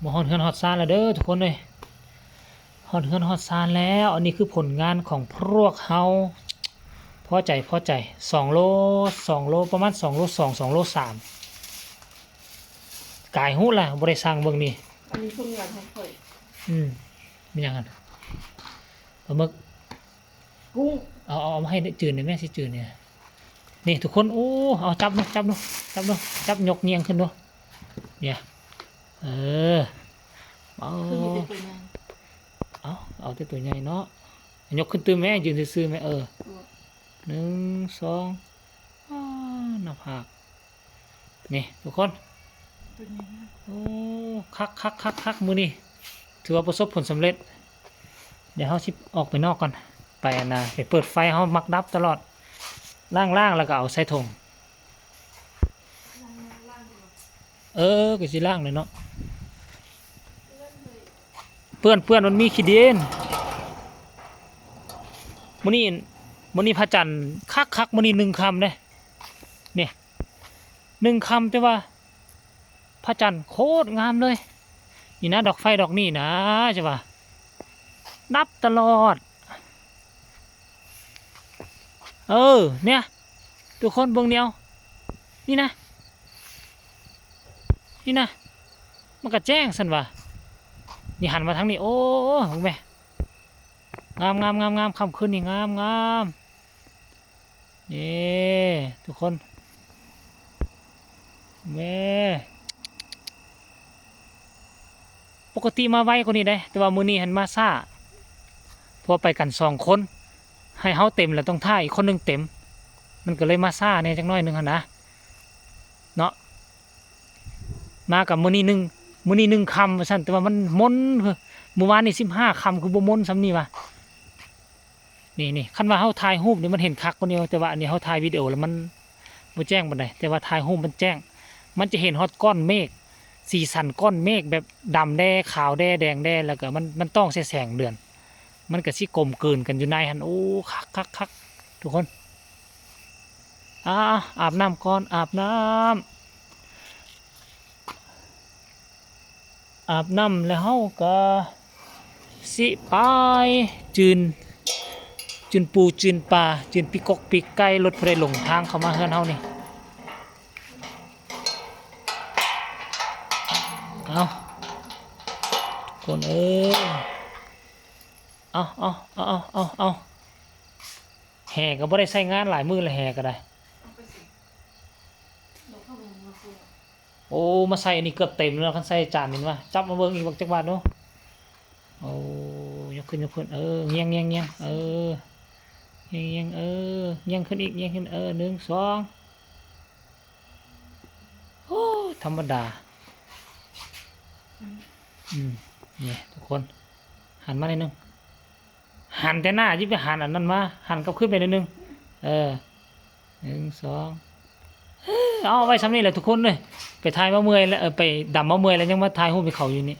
มาฮอดเฮือนฮอดซานแล้วเด้อทุกคนเลยฮอดเฮือนฮอดซานแล้วอันนี้คือผลงานของพวกเฮาพอใจ2 โล2 โลประมาณ2 โล 2 2 โล 3กายหู้ล่ะบ่ได้สั่งเบิ่งนี่อันนี้ผลงานของข่อยมีหยังกันปลาหมึกกุ้งเอามาให้จืดหน่อยแม่สิจืดเนี่ยนี่ทุกคนโอ้เอาจับดูจับยกเงียงขึ้นดูเนี่ยเอาคือมีแต่ตัวใหญ่เอาแต่ตัวใหญ่เนาะยกขึ้นตื้อแม่ยืนซื่อๆแม่1 2หน้าผากนี่ทุกคนตัวใหญ่มากโอ้คักมือนี่ถือว่าประสบผลสำเร็จเดี๋ยวเขาชิออกไปนอกก่อนไปไปเปิดไฟเขามักดับตลอดล่างแล้วก็เอาใส่ถุงก็สิล่างเลยเนาะเพื่อนมันมีขี้ดินมื้อนี้พระจันทร์คักมื้อนี้1 ค่ำเด้เนี่ย1 ค่ำแต่ว่าพระจันทร์โคตรงามเลยนี่นะดอกไฟดอกนี้นะใช่ป่ะนับตลอดเนี่ยทุกคนเบิ่งเดียวนี่นะมันก็แจ้งสันว่ะนี่หันมาทางนี้โอ้โหแม่งามค่ำคืนนี่งามนี่ทุกคนแม่ปกติมาไวกว่านี้ได้แต่ว่ามื้อนี้หันมาซ่าเพราะไปกัน2 คนให้เฮาเต็มแล้วต้องท่าอีกคนนึงเต็มมันก็เลยมาซ่าเนี่ยจักน้อยนึงหั่นนะเนาะมากับมื้อนี้1 ค่ำว่าซั่นแต่ว่ามันมนเมื่อวานนี่15 ค่ำคือบ่มนซ้ำนี่ว่ะนี่คันว่าเฮาถ่ายรูปนี่มันเห็นคักกว่านี้แต่ว่าอันนี้เฮาถ่ายวิดีโอแล้วมันบ่แจ้งปานใดแต่ว่าถ่ายรูปมันแจ้งมันจะเห็นฮอดก้อนเมฆสีสันก้อนเมฆแบบดำแดงขาวแดงแดงแดงแล้วก็มันต้องใช้แสงเดือนมันก็สิกลมกลืนกันอยู่ในหันโอ้คักทุกคนอาบน้ำก่อนอาบน้ำแล้วเฮาก็สิไปจืนปูจืนปลาจืนปีกกปีกไก่รถพอได้หลงทางเข้ามาเฮือนเฮานี่เอาคนเอาแห่ก็บ่ได้ใช้งานหลายมื้อละแห่ก็ได้โอ้มาใส่อันนี้เกือบเต็มแล้วคันใส่จานนี่ว่าจับมาเบิ่งอีกบักจักบาทเนาะโอ้ยกขึ้นเงียงเงียงขึ้นอีกเงียงขึ้น1 2โอ้ธรรมดานี่ทุกคนหันมาหน่อยนึงหันแต่หน้ายิ่งไปหันอันนั้นมาหันกลับขึ้นไปหน่อยนึง1 2เอาไว้ซ้ำนี่แหละทุกคนเลยไปทายมะเมื่อยแล้วไปดำมะเมื่อยแล้วยังมาทายหูไปเขาอยู่นี่